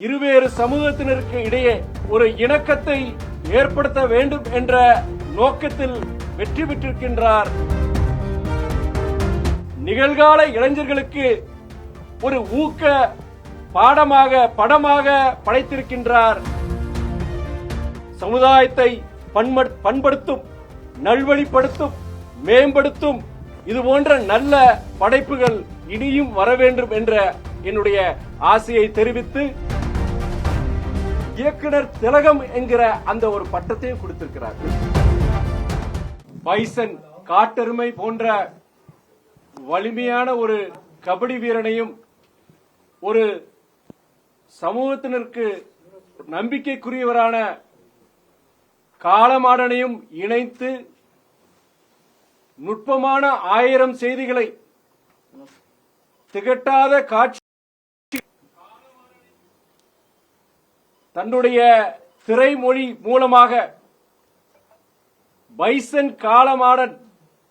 இருவேறு சமூகத்தினருக்கு இடையே ஒரு இணக்கத்தை ஏற்படுத்த வேண்டும் என்ற நோக்கத்தில் வெற்றி பெற்றிருக்கின்றார். நிகழ்கால இளைஞர்களுக்கு ஒரு ஊக்க பாடமாக படமாக படைத்திருக்கின்றார். சமுதாயத்தை பண்படுத்தும், நல்வழிப்படுத்தும், மேம்படுத்தும் இது போன்ற நல்ல படைப்புகள் இனியும் வர வேண்டும் என்ற என்னுடைய ஆசையை தெரிவித்து இயக்குனர் திலகம் என்கிற அந்த ஒரு பட்டத்தையும் கொடுத்திருக்கிறார். பைசன், காட்டெருமை போன்ற வலிமையான ஒரு கபடி வீரனையும் ஒரு சமூகத்தினருக்கு நம்பிக்கைக்குரியவரான காளமாடனையும் இணைத்து நுட்பமான 1000 செய்திகளை திகட்டாத காட்சி தன்னுடைய திரைமொழி மூலமாக பைசன் காளமாடன்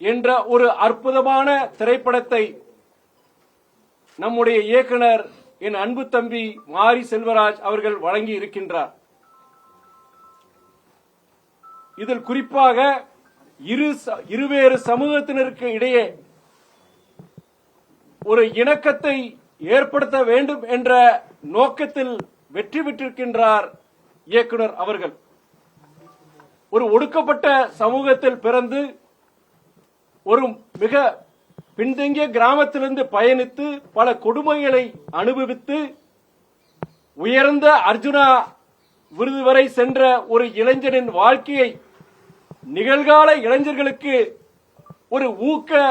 என்ற ஒரு அற்புதமான திரைப்படத்தை நம்முடைய இயக்குனர் என் அன்பு தம்பி மாரி செல்வராஜ் அவர்கள் வழங்கி இருக்கின்றார். இதில் குறிப்பாக இருவேறு சமூகத்தினருக்கு இடையே ஒரு இணக்கத்தை ஏற்படுத்த வேண்டும் என்ற நோக்கத்தில் வெற்றி பெற்றிருக்கின்றார் இயக்குனர் அவர்கள். ஒரு ஒடுக்கப்பட்ட சமூகத்தில் பிறந்து ஒரு மிக பின்தங்கிய கிராமத்திலிருந்து பயணித்து பல கொடுமைகளை அனுபவித்து உயர்ந்த அர்ஜுனா விருது வரை சென்ற ஒரு இளைஞனின் வாழ்க்கையை நிகழ்கால இளைஞர்களுக்கு ஒரு ஊக்க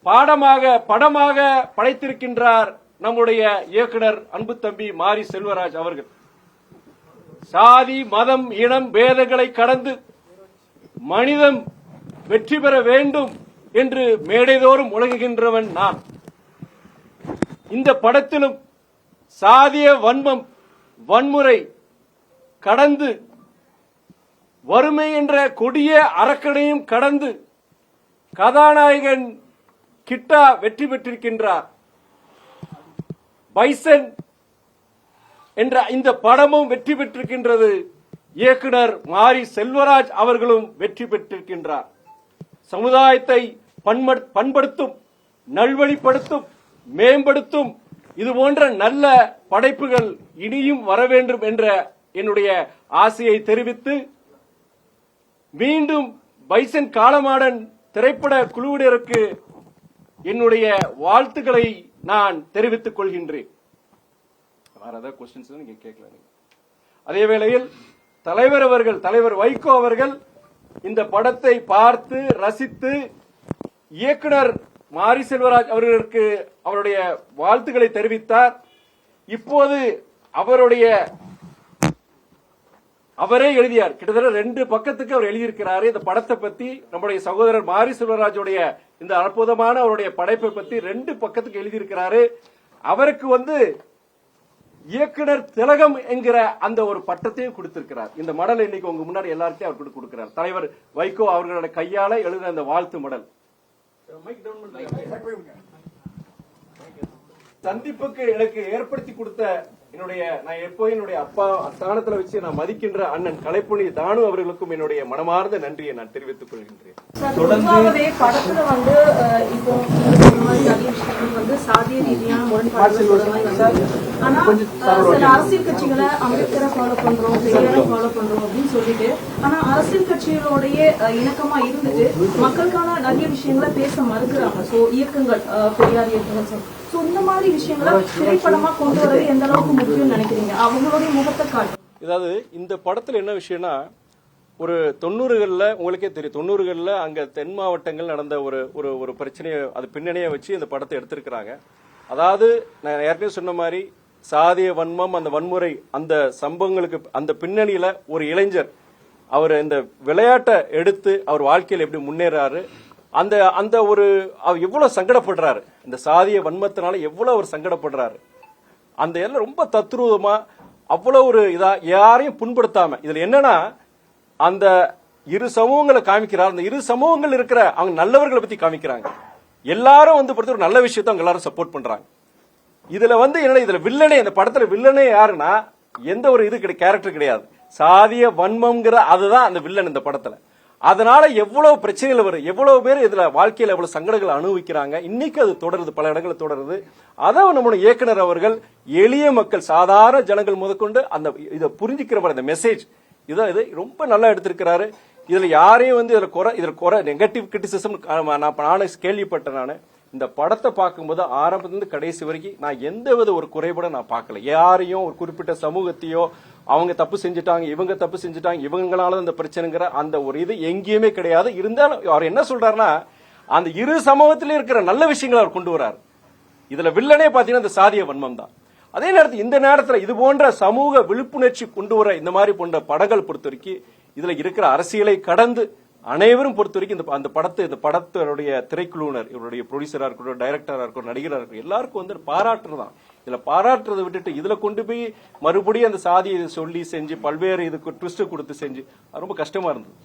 பாடமாக படமாக படைத்திருக்கின்றார் நம்முடைய இயக்குனர் அன்பு தம்பி மாரி செல்வராஜ் அவர்கள். சாதி, மதம், இனம் பேதங்களை கடந்து மனிதம் வெற்றி பெற வேண்டும் என்று மேடைதோறும் முழங்குகின்றவன் நான். இந்த படத்திலும் சாதிய வன்மம், வன்முறை கடந்து வறுமை என்ற கொடிய அரக்கனையும் கடந்து கதாநாயகன் கிட்டா வெற்றி பெற்றிருக்கின்றார். பைசன் என்ற இந்த படமும் வெற்றி பெற்றிருக்கின்றது. இயக்குனர் மாரி செல்வராஜ் அவர்களும் வெற்றி பெற்றிருக்கின்றார். சமுதாயத்தை பண்படுத்தும், நல்வழிப்படுத்தும், மேம்படுத்தும் இது போன்ற நல்ல படைப்புகள் இனியும் வர வேண்டும் என்ற என்னுடைய ஆசையை தெரிவித்து மீண்டும் பைசன் காளமாடன் திரைப்பட குழுவினருக்கு என்னுடைய வாழ்த்துக்களை நான் தெரிவித்துக் கொள்கின்றேன். அதே வேளையில் தலைவர் வைகோ அவர்கள் இந்த படத்தை பார்த்து ரசித்து இயக்குனர் மாரி செல்வராஜ் அவர்களுக்கு அவருடைய வாழ்த்துக்களை தெரிவித்தார். இப்போது அவரே எழுதியார். கிட்டத்தட்ட 2 பக்கத்துக்கு அவர் எழுதியிருக்கிறார். இந்த படத்தை பத்தி நம்முடைய சகோதரர் மாரி செல்வராஜுடைய இந்த அற்புதமான அவருடைய படைப்பை பத்தி 2 பக்கத்துக்கு எழுதியிருக்கிறாரு. அவருக்கு இயக்குனர் திலகம் என்கிற அந்த ஒரு பட்டத்தையும் கொடுத்திருக்கிறார். இந்த மடல் இன்னைக்கு உங்க முன்னாடி எல்லாருக்கும் அவர் கொடுக்கிறார். தலைவர் வைகோ அவர்களுடைய கையால எழுதின அந்த வாழ்த்து மடல். சந்திப்புக்கு எனக்கு ஏற்படுத்தி கொடுத்த நான் எப்போதும் என்னுடைய அப்பா ஸ்தானத்துல வச்சு நான் மதிக்கின்ற அண்ணன் கலைப்புணி தானு அவர்களுக்கும் என்னுடைய மனமார்ந்த நன்றியை நான் தெரிவித்துக் கொள்கின்றேன். தொடர்ந்து படத்துல இப்போ சாதிய ரீதியான முரண்பாடு, ஆனா சில அரசியல் கட்சிகளை அம்பேத்கரை ஃபாலோ பண்றோம், பெரியாரை ஃபாலோ பண்றோம் அப்படின்னு சொல்லிட்டு, ஆனா அரசியல் கட்சிகளோடய இணக்கமா இருந்துட்டு மக்களுக்கான நிறைய விஷயங்களை பேச மறுக்கிறாங்க. சோ இயக்கங்கள், பெரியார் இயக்கங்கள், சோ இந்த மாதிரி விஷயங்களை திரைப்படமா கொண்டு வரது எந்த அளவுக்கு முக்கியம் நினைக்கிறீங்க? அவங்களுடைய முகத்தை காட்டு. அதாவது இந்த படத்துல என்ன விஷயம்னா, ஒரு 90களில் உங்களுக்கே தெரியும், 90களில் அங்க தென் மாவட்டங்கள் நடந்த ஒரு பிரச்சனையை அது பின்னணியை வச்சு இந்த படத்தை எடுத்திருக்கிறாங்க. அதாவது நான் ஏற்கனவே சொன்ன மாதிரி சாதிய வன்மம், அந்த வன்முறை, அந்த சம்பவங்களுக்கு அந்த பின்னணியில ஒரு இளைஞர் அவர் இந்த விளையாட்டை எடுத்து அவர் வாழ்க்கையில் எப்படி முன்னேறாரு, அந்த ஒரு அவர் எவ்வளவு சங்கடப்படுறாரு, இந்த சாதிய வன்மத்தினால எவ்வளவு அவர் சங்கடப்படுறாரு, அந்த எல்லாம் ரொம்ப தத்ரூபமா அவ்வளவு ஒரு இதா யாரையும் புண்படுத்தாம. இதுல என்னன்னா அந்த இரு சமூகங்களை காமிக்கிறார். அந்த இரு சமூகங்கள் இருக்கிற அவங்க நல்லவர்களை பத்தி காமிக்கிறாங்க. எல்லாரும் பொறுத்த ஒரு நல்ல விஷயத்தை அவங்க எல்லாரும் சப்போர்ட் பண்றாங்க. இதுல என்ன, இதுல வில்லனே, இந்த படத்துல வில்லனே யாருன்னா எந்த ஒரு இது கேரக்டர் கிடையாது. சாதிய வன்மம்ங்கிற அதுதான் அந்த வில்லன் இந்த படத்துல. அதனால எவ்வளவு பிரச்சனைகள் வரும், எவ்வளவு பேர் இதுல வாழ்க்கையில எவ்வளவு சங்கடங்கள் அனுபவிக்கிறாங்க. இன்னைக்கு அது தொடருது, பல இடங்கள் தொடருது. அதை நம்முடைய இயக்குனர் அவர்கள் எளிய மக்கள், சாதாரண ஜனங்கள் முதற்கொண்டு அந்த இதை புரிஞ்சுக்கிற இந்த மெசேஜ் இது ரொம்ப நல்லா எடுத்திருக்கிறாரு. இதுல யாரையும் இதுல குறை நெகட்டிவ் கிரிட்டிசிசம் நானே கேள்விப்பட்டேன். நான் இந்த படத்தை பார்க்கும்போது ஆரம்பத்திலிருந்து கடைசி வரைக்கும் நான் எந்த வித ஒரு குறைபாடும் நான் பார்க்கல. யாரையும் ஒரு குறிப்பிட்ட சமூகத்தையோ அவங்க தப்பு செஞ்சுட்டாங்க, இவங்க தப்பு செஞ்சுட்டாங்க, இவங்களால இந்த பிரச்சனைங்கிற அந்த ஒரு இது எங்கேயுமே கிடையாது. இருந்தாலும் அவர் என்ன சொல்றாருன்னா, அந்த இரு சமூகத்திலே இருக்கிற நல்ல விஷயங்களை அவர் கொண்டு வர்றாரு. இதுல வில்லனே பாத்தீங்கன்னா இந்த சாதிய வன்மம் தான். அதே நேரத்தில் இந்த நேரத்தில் இது போன்ற சமூக விழிப்புணர்ச்சி கொண்டு வர இந்த மாதிரி போன்ற படங்கள் பொறுத்த வரைக்கும் இதுல இருக்கிற அரசியலை கடந்து அனைவரும் பொறுத்த வரைக்கும் அந்த படத்தினுடைய திரைக்குழுவினர், இவருடைய ப்ரொடியூசரா இருக்கட்டும், டைரக்டரா இருக்கட்டும், நடிகரா இருக்கட்டும், எல்லாருக்கும் பாராட்டுறதான். இதுல பாராட்டுறதை விட்டுட்டு இதுல கொண்டு போய் மறுபடியும் அந்த சாதியை சொல்லி செஞ்சு பல்வேறு இதுக்கு ட்விஸ்ட் கொடுத்து செஞ்சு ரொம்ப கஷ்டமா இருந்தது.